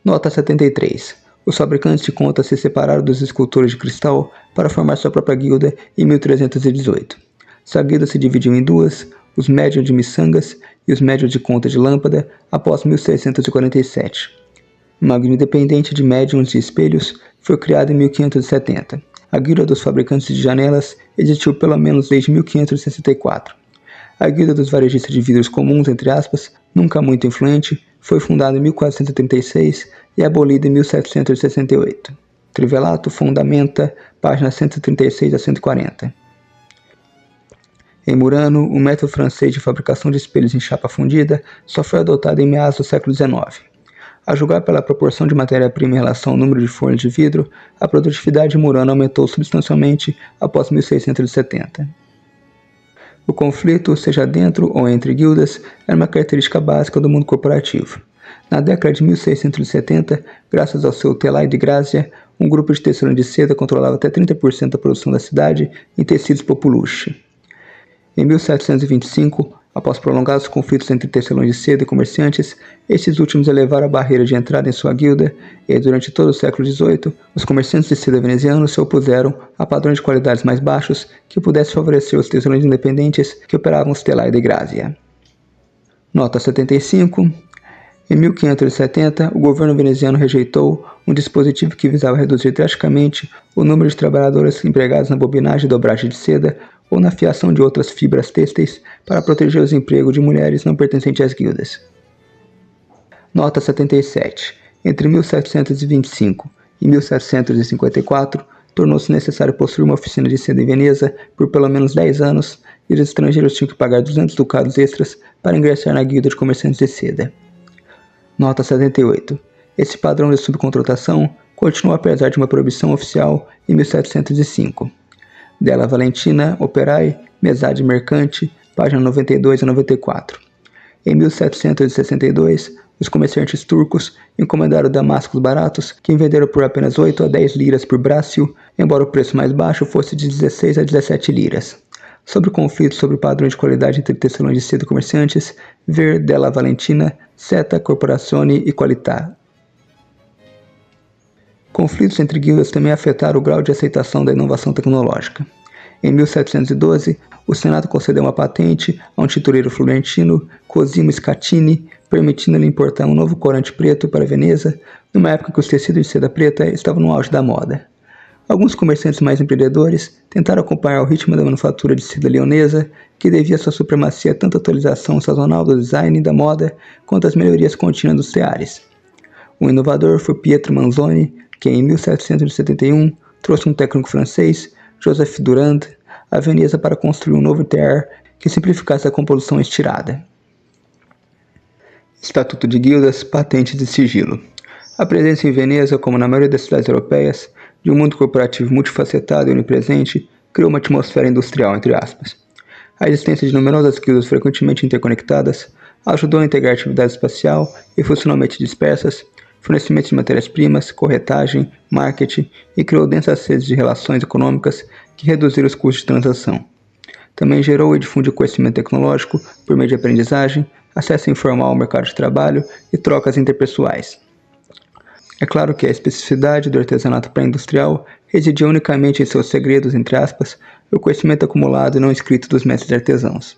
A: Nota 73. Os fabricantes de conta se separaram dos escultores de cristal para formar sua própria guilda em 1318. Sua guilda se dividiu em duas, os médiuns de miçangas e os médiuns de conta de lâmpada, após 1647. Uma guilda independente de médiuns de espelhos foi criada em 1570. A guilda dos fabricantes de janelas existiu pelo menos desde 1564. A guilda dos varejistas de vidros comuns, entre aspas, nunca muito influente, foi fundada em 1436 e abolida em 1768. Trivelato, Fundamenta, páginas 136 a 140. Em Murano, o método francês de fabricação de espelhos em chapa fundida só foi adotado em meados do século XIX. A julgar pela proporção de matéria-prima em relação ao número de folhas de vidro, a produtividade de Murano aumentou substancialmente após 1670. O conflito, seja dentro ou entre guildas, era uma característica básica do mundo corporativo. Na década de 1670, graças ao seu Telai de Grazia, um grupo de tecelões de seda controlava até 30% da produção da cidade em tecidos populuche. Em 1725, após prolongados conflitos entre tecelões de seda e comerciantes, estes últimos elevaram a barreira de entrada em sua guilda e, durante todo o século XVIII, os comerciantes de seda venezianos se opuseram a padrões de qualidades mais baixos que pudessem favorecer os tecelões independentes que operavam os Telai de Grazia. Nota 75. Em 1570, o governo veneziano rejeitou um dispositivo que visava reduzir drasticamente o número de trabalhadores empregados na bobinagem e dobragem de seda ou na fiação de outras fibras têxteis para proteger os empregos de mulheres não pertencentes às guildas. Nota 77. Entre 1725 e 1754, tornou-se necessário possuir uma oficina de seda em Veneza por pelo menos 10 anos e os estrangeiros tinham que pagar 200 ducados extras para ingressar na guilda de comerciantes de seda. Nota 78. Esse padrão de subcontratação continuou apesar de uma proibição oficial em 1705. Della Valentina, Operai, Mesade Mercante, página 92 a 94. Em 1762, os comerciantes turcos encomendaram damascos baratos que venderam por apenas 8 a 10 liras por braço, embora o preço mais baixo fosse de 16 a 17 liras. Sobre o conflito sobre padrões de qualidade entre tecelões de seda e comerciantes, ver Della Valentina, Seta Corporazione e Qualità. Conflitos entre guildas também afetaram o grau de aceitação da inovação tecnológica. Em 1712, o Senado concedeu uma patente a um tintureiro florentino, Cosimo Scatini, permitindo-lhe importar um novo corante preto para Veneza, numa época que os tecidos de seda preta estavam no auge da moda. Alguns comerciantes mais empreendedores tentaram acompanhar o ritmo da manufatura de seda leonesa, que devia sua supremacia tanto à atualização sazonal do design e da moda, quanto às melhorias contínuas dos teares. O inovador foi Pietro Manzoni, que em 1771 trouxe um técnico francês, Joseph Durand, a Veneza para construir um novo tear que simplificasse a composição estirada. Estatuto de guildas, patentes e sigilo. A presença em Veneza, como na maioria das cidades europeias, de um mundo corporativo multifacetado e onipresente, criou uma atmosfera industrial, entre aspas. A existência de numerosas guildas frequentemente interconectadas ajudou a integrar atividade espacial e funcionalmente dispersas, fornecimento de matérias-primas, corretagem, marketing e criou densas redes de relações econômicas que reduziram os custos de transação. Também gerou e difundiu conhecimento tecnológico por meio de aprendizagem, acesso informal ao mercado de trabalho e trocas interpessoais. É claro que a especificidade do artesanato pré-industrial residia unicamente em seus segredos, entre aspas, e o conhecimento acumulado e não escrito dos mestres artesãos.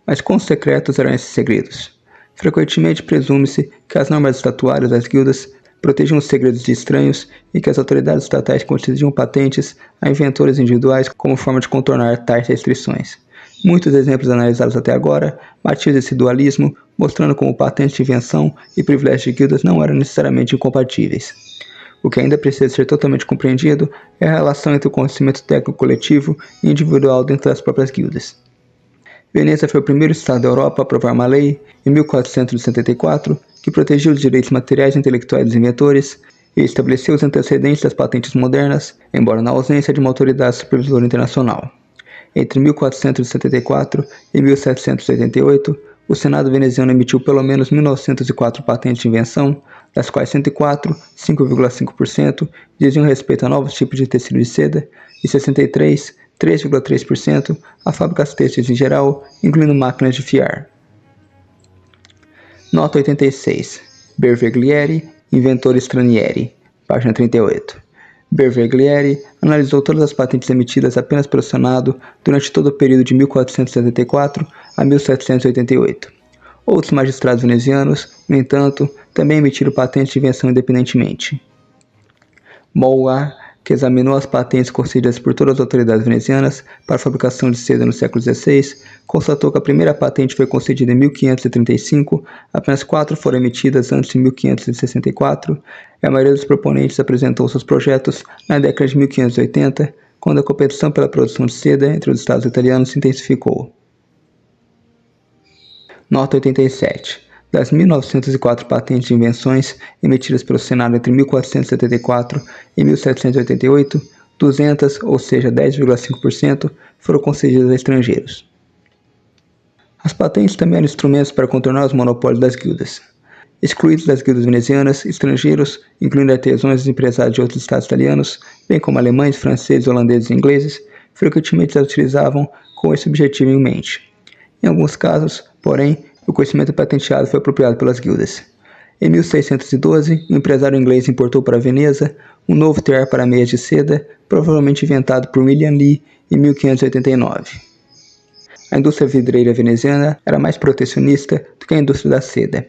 A: Mas quão secretos eram esses segredos? Frequentemente presume-se que as normas estatuárias das guildas protegiam os segredos de estranhos e que as autoridades estatais concediam patentes a inventores individuais como forma de contornar tais restrições. Muitos exemplos analisados até agora matizam esse dualismo, mostrando como patentes de invenção e privilégios de guildas não eram necessariamente incompatíveis. O que ainda precisa ser totalmente compreendido é a relação entre o conhecimento técnico coletivo e individual dentro das próprias guildas. Veneza foi o primeiro estado da Europa a aprovar uma lei, em 1474, que protegia os direitos materiais e intelectuais dos inventores e estabeleceu os antecedentes das patentes modernas, embora na ausência de uma autoridade supervisora internacional. Entre 1474 e 1788, o Senado veneziano emitiu pelo menos 1.904 patentes de invenção, das quais 104, 5,5%, diziam respeito a novos tipos de tecido de seda, e 63, 3,3%, a fábricas têxteis em geral, incluindo máquinas de fiar. Nota 86. Berveglieri, Inventor Stranieri, página 38. Berveglieri analisou todas as patentes emitidas apenas pelo Senado durante todo o período de 1474 a 1788. Outros magistrados venezianos, no entanto, também emitiram patentes de invenção independentemente. Mauá, que examinou as patentes concedidas por todas as autoridades venezianas para a fabricação de seda no século XVI, constatou que a primeira patente foi concedida em 1535, apenas 4 foram emitidas antes de 1564, e a maioria dos proponentes apresentou seus projetos na década de 1580, quando a competição pela produção de seda entre os estados italianos se intensificou. Nota 87. Das 1.904 patentes de invenções emitidas pelo Senado entre 1474 e 1788, 200, ou seja, 10,5%, foram concedidas a estrangeiros. As patentes também eram instrumentos para contornar os monopólios das guildas. Excluídos das guildas venezianas, estrangeiros, incluindo artesãos e empresários de outros estados italianos, bem como alemães, franceses, holandeses e ingleses, frequentemente as utilizavam com esse objetivo em mente. Em alguns casos, porém, o conhecimento patenteado foi apropriado pelas guildas. Em 1612, um empresário inglês importou para Veneza um novo tear para meias de seda, provavelmente inventado por William Lee em 1589. A indústria vidreira veneziana era mais protecionista do que a indústria da seda.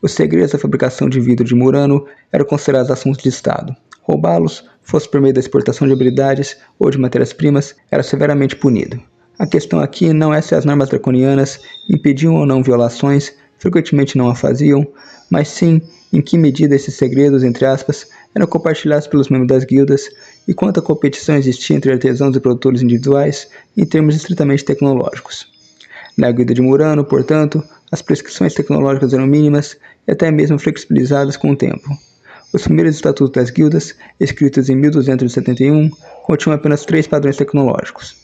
A: Os segredos da fabricação de vidro de Murano eram considerados assuntos de Estado. Roubá-los, fosse por meio da exportação de habilidades ou de matérias-primas, era severamente punido. A questão aqui não é se as normas draconianas impediam ou não violações, frequentemente não a faziam, mas sim em que medida esses segredos, entre aspas, eram compartilhados pelos membros das guildas e quanta competição existia entre artesãos e produtores individuais em termos estritamente tecnológicos. Na guilda de Murano, portanto, as prescrições tecnológicas eram mínimas e até mesmo flexibilizadas com o tempo. Os primeiros estatutos das guildas, escritos em 1271, continham apenas 3 padrões tecnológicos.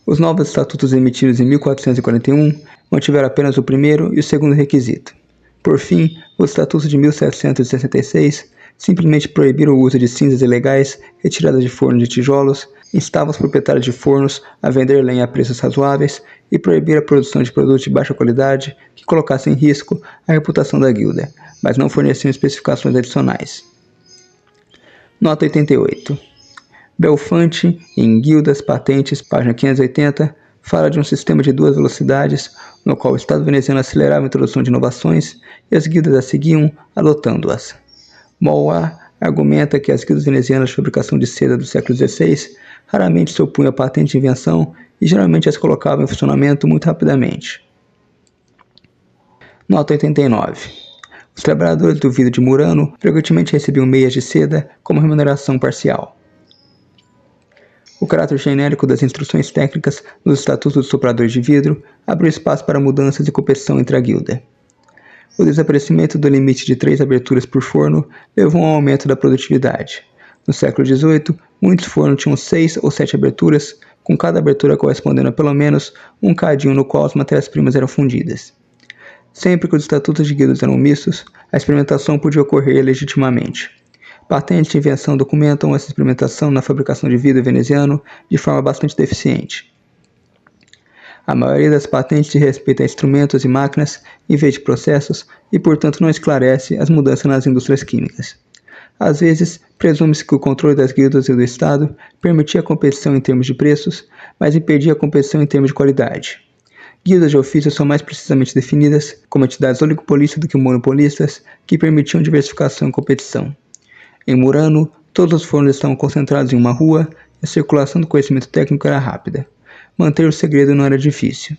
A: Os novos estatutos emitidos em 1441 mantiveram apenas o primeiro e o segundo requisito. Por fim, os estatutos de 1766 simplesmente proibiram o uso de cinzas ilegais retiradas de fornos de tijolos, instavam os proprietários de fornos a vender lenha a preços razoáveis e proibiram a produção de produtos de baixa qualidade que colocassem em risco a reputação da guilda, mas não forneciam especificações adicionais. Nota 88. Belfante, em Guildas, Patentes, página 580, fala de um sistema de 2 velocidades, no qual o Estado veneziano acelerava a introdução de inovações e as guildas a seguiam, adotando-as. Mauá argumenta que as guildas venezianas de fabricação de seda do século XVI raramente se opunham à patente de invenção e geralmente as colocavam em funcionamento muito rapidamente. Nota 89. Os trabalhadores do vidro de Murano frequentemente recebiam meias de seda como remuneração parcial. O caráter genérico das instruções técnicas nos estatutos dos sopradores de vidro abriu espaço para mudanças e competição entre a guilda. O desaparecimento do limite de 3 aberturas por forno levou a um aumento da produtividade. No século XVIII, muitos fornos tinham 6 ou 7 aberturas, com cada abertura correspondendo a pelo menos um cadinho no qual as matérias-primas eram fundidas. Sempre que os estatutos de guildas eram mistos, a experimentação podia ocorrer legitimamente. Patentes de invenção documentam essa experimentação na fabricação de vidro veneziano de forma bastante deficiente. A maioria das patentes diz respeito a instrumentos e máquinas em vez de processos e, portanto, não esclarece as mudanças nas indústrias químicas. Às vezes, presume-se que o controle das guildas e do Estado permitia a competição em termos de preços, mas impedia a competição em termos de qualidade. Guildas de ofício são mais precisamente definidas como entidades oligopolistas do que monopolistas, que permitiam diversificação e competição. Em Murano, todos os fornos estavam concentrados em uma rua e a circulação do conhecimento técnico era rápida. Manter o segredo não era difícil.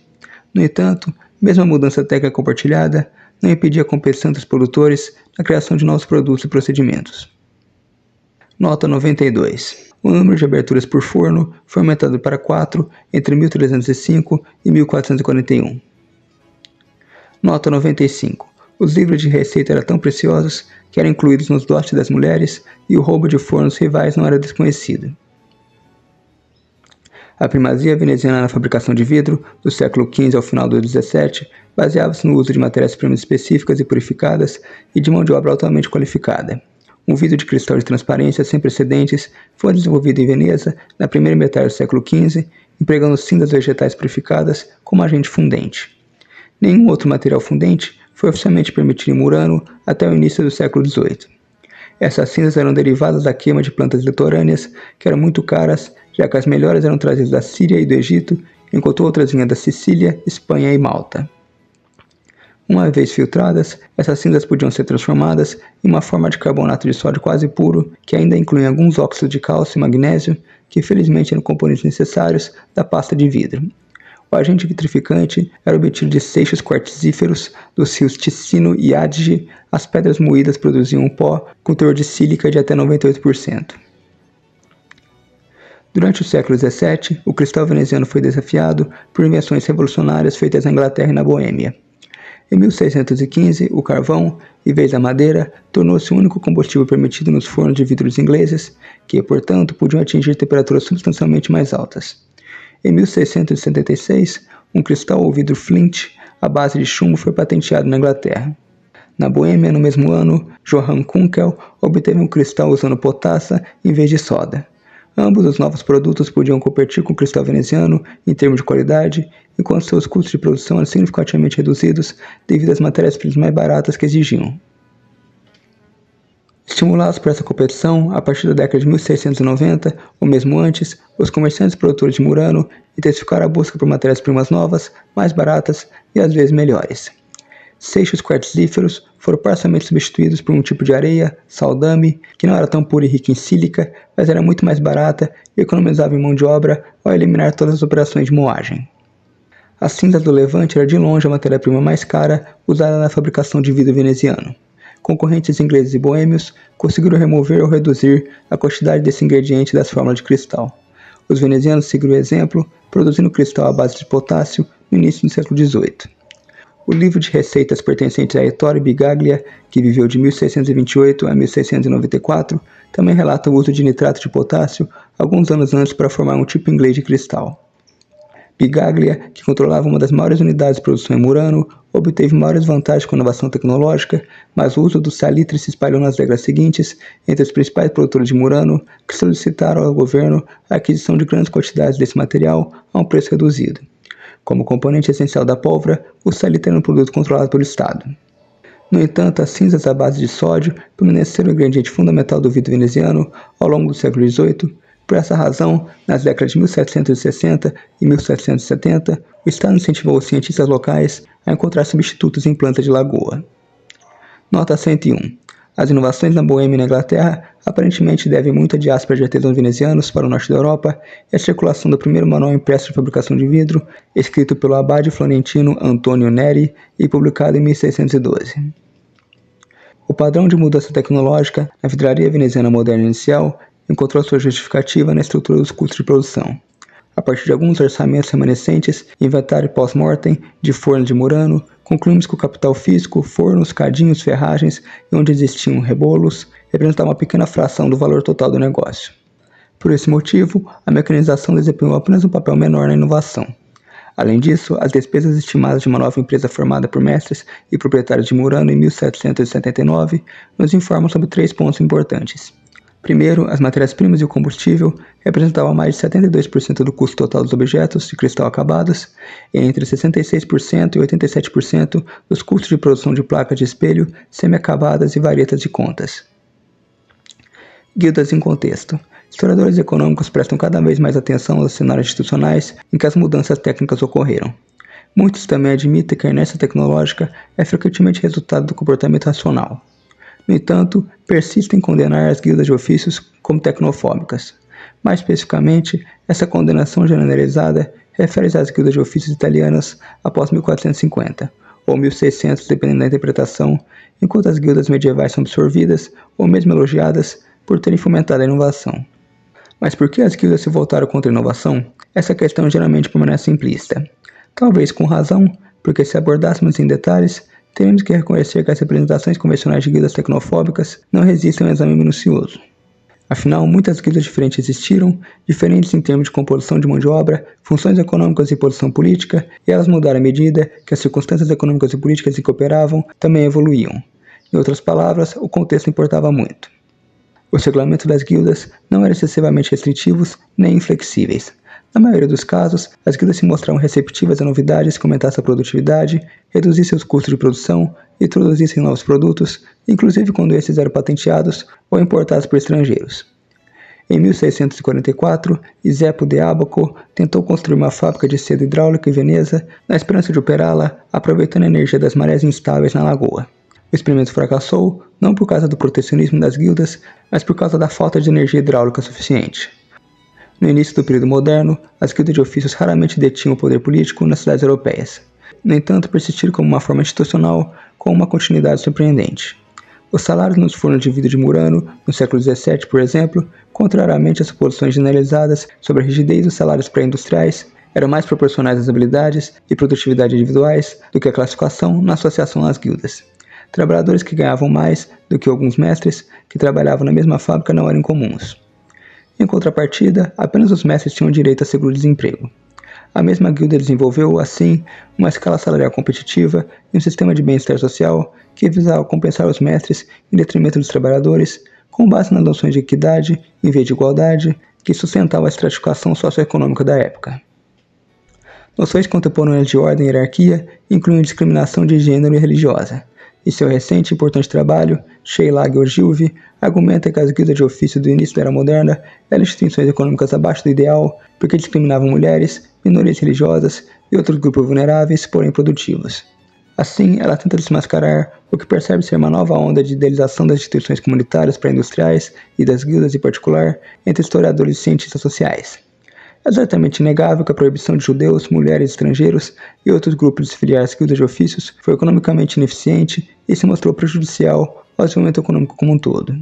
A: No entanto, mesmo a mudança técnica compartilhada não impedia a competição dos produtores na criação de novos produtos e procedimentos. Nota 92. O número de aberturas por forno foi aumentado para 4 entre 1305 e 1441. Nota 95. Os livros de receita eram tão preciosos que eram incluídos nos dotes das mulheres e o roubo de fornos rivais não era desconhecido. A primazia veneziana na fabricação de vidro, do século XV ao final do XVII, baseava-se no uso de matérias-primas específicas e purificadas e de mão de obra altamente qualificada. Um vidro de cristal de transparência sem precedentes foi desenvolvido em Veneza na primeira metade do século XV, empregando cinzas vegetais purificadas como agente fundente. Nenhum outro material fundente foi oficialmente permitido em Murano até o início do século XVIII. Essas cinzas eram derivadas da queima de plantas litorâneas, que eram muito caras, já que as melhores eram trazidas da Síria e do Egito, enquanto outras vinham da Sicília, Espanha e Malta. Uma vez filtradas, essas cinzas podiam ser transformadas em uma forma de carbonato de sódio quase puro, que ainda inclui alguns óxidos de cálcio e magnésio, que felizmente eram componentes necessários da pasta de vidro. O agente vitrificante era obtido de seixos quartzíferos dos rios Ticino e Adige. As pedras moídas produziam um pó com teor de sílica de até 98%. Durante o século XVII, o cristal veneziano foi desafiado por invenções revolucionárias feitas na Inglaterra e na Boêmia. Em 1615, o carvão, em vez da madeira, tornou-se o único combustível permitido nos fornos de vidros ingleses, que, portanto, podiam atingir temperaturas substancialmente mais altas. Em 1676, um cristal ou vidro flint à base de chumbo foi patenteado na Inglaterra. Na Boêmia, no mesmo ano, Johann Kunkel obteve um cristal usando potassa em vez de soda. Ambos os novos produtos podiam competir com o cristal veneziano em termos de qualidade, enquanto seus custos de produção eram significativamente reduzidos devido às matérias-primas mais baratas que exigiam. Estimulados por essa competição, a partir da década de 1690, ou mesmo antes, os comerciantes e produtores de Murano intensificaram a busca por matérias-primas novas, mais baratas e às vezes melhores. Seixos quartzíferos foram parcialmente substituídos por um tipo de areia, saltame, que não era tão pura e rica em sílica, mas era muito mais barata e economizava em mão de obra ao eliminar todas as operações de moagem. A cinza do Levante era de longe a matéria-prima mais cara usada na fabricação de vidro veneziano. Concorrentes ingleses e boêmios conseguiram remover ou reduzir a quantidade desse ingrediente das fórmulas de cristal. Os venezianos seguiram o exemplo, produzindo cristal à base de potássio no início do século XVIII. O livro de receitas pertencente a Ettore Bigaglia, que viveu de 1628 a 1694, também relata o uso de nitrato de potássio alguns anos antes para formar um tipo inglês de cristal. Bigaglia, que controlava uma das maiores unidades de produção em Murano, obteve maiores vantagens com a inovação tecnológica, mas o uso do salitre se espalhou nas décadas seguintes entre os principais produtores de Murano, que solicitaram ao governo a aquisição de grandes quantidades desse material a um preço reduzido. Como componente essencial da pólvora, o salitre era um produto controlado pelo Estado. No entanto, as cinzas à base de sódio permaneceram o ingrediente fundamental do vidro veneziano ao longo do século XVIII. Por essa razão, nas décadas de 1760 e 1770, o Estado incentivou os cientistas locais a encontrar substitutos em plantas de lagoa. Nota 101. As inovações na Boêmia e na Inglaterra aparentemente devem muito à diáspora de artesãos venezianos para o norte da Europa e à circulação do primeiro manual impresso de fabricação de vidro, escrito pelo abade florentino Antonio Neri e publicado em 1612. O padrão de mudança tecnológica na vidraria veneziana moderna inicial encontrou sua justificativa na estrutura dos custos de produção. A partir de alguns orçamentos remanescentes, inventário pós-mortem de forno de Murano, concluímos que o capital físico, fornos, cadinhos, ferragens e onde existiam rebolos, representava uma pequena fração do valor total do negócio. Por esse motivo, a mecanização desempenhou apenas um papel menor na inovação. Além disso, as despesas estimadas de uma nova empresa formada por mestres e proprietários de Murano em 1779 nos informam sobre 3 pontos importantes. Primeiro, as matérias-primas e o combustível representavam mais de 72% do custo total dos objetos de cristal acabados e entre 66% e 87% dos custos de produção de placas de espelho, semi-acabadas e varetas de contas. Guildas em contexto. Historiadores econômicos prestam cada vez mais atenção aos cenários institucionais em que as mudanças técnicas ocorreram. Muitos também admitem que a inércia tecnológica é frequentemente resultado do comportamento racional. No entanto, persistem em condenar as guildas de ofícios como tecnofóbicas. Mais especificamente, essa condenação generalizada refere-se às guildas de ofícios italianas após 1450, ou 1600, dependendo da interpretação, enquanto as guildas medievais são absorvidas ou mesmo elogiadas por terem fomentado a inovação. Mas por que as guildas se voltaram contra a inovação? Essa questão geralmente permanece implícita. Talvez com razão, porque se abordássemos em detalhes, teremos que reconhecer que as representações convencionais de guildas tecnofóbicas não resistem a um exame minucioso. Afinal, muitas guildas diferentes existiram, diferentes em termos de composição de mão de obra, funções econômicas e posição política, e elas mudaram à medida que as circunstâncias econômicas e políticas em que operavam também evoluíam. Em outras palavras, o contexto importava muito. Os regulamentos das guildas não eram excessivamente restritivos nem inflexíveis. Na maioria dos casos, as guildas se mostraram receptivas a novidades que aumentassem a produtividade, reduzissem os custos de produção e introduzissem novos produtos, inclusive quando esses eram patenteados ou importados por estrangeiros. Em 1644, Eusébio de Abaco tentou construir uma fábrica de seda hidráulica em Veneza, na esperança de operá-la aproveitando a energia das marés instáveis na lagoa. O experimento fracassou, não por causa do protecionismo das guildas, mas por causa da falta de energia hidráulica suficiente. No início do período moderno, as guildas de ofícios raramente detinham o poder político nas cidades europeias. No entanto, persistiram como uma forma institucional com uma continuidade surpreendente. Os salários nos fornos de vidro de Murano, no século XVII, por exemplo, contrariamente às suposições generalizadas sobre a rigidez dos salários pré-industriais, eram mais proporcionais às habilidades e produtividade individuais do que a classificação na associação às guildas. Trabalhadores que ganhavam mais do que alguns mestres que trabalhavam na mesma fábrica não eram incomuns. Em contrapartida, apenas os mestres tinham direito a seguro-desemprego. A mesma guilda desenvolveu, assim, uma escala salarial competitiva e um sistema de bem-estar social que visava compensar os mestres em detrimento dos trabalhadores, com base nas noções de equidade em vez de igualdade, que sustentavam a estratificação socioeconômica da época. Noções contemporâneas de ordem e hierarquia incluem discriminação de gênero e religiosa. Em seu recente e importante trabalho, Sheilagh Ogilvy argumenta que as guildas de ofício do início da Era Moderna eram instituições econômicas abaixo do ideal porque discriminavam mulheres, minorias religiosas e outros grupos vulneráveis, porém produtivos. Assim, ela tenta desmascarar o que percebe ser uma nova onda de idealização das instituições comunitárias pré-industriais e das guildas em particular entre historiadores e cientistas sociais. É certamente inegável que a proibição de judeus, mulheres, estrangeiros e outros grupos de se filiar às guildas de ofícios foi economicamente ineficiente e se mostrou prejudicial ao desenvolvimento econômico como um todo.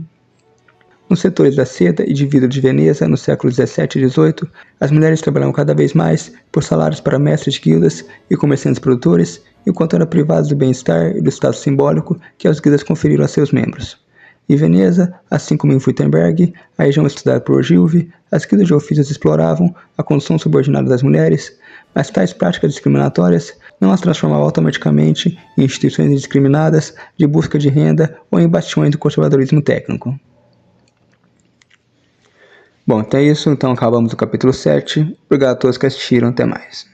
A: Nos setores da seda e de vidro de Veneza, no século XVII e XVIII, as mulheres trabalhavam cada vez mais por salários para mestres de guildas e comerciantes produtores, enquanto eram privadas do bem-estar e do status simbólico que as guildas conferiram a seus membros. Em Veneza, assim como em Wittenberg, a região estudada por Ogilvy, as guildas de ofícios exploravam a condição subordinada das mulheres, mas tais práticas discriminatórias não as transformavam automaticamente em instituições indiscriminadas de busca de renda ou em bastiões do conservadorismo técnico. Bom, então é isso. Então acabamos o capítulo 7. Obrigado a todos que assistiram. Até mais.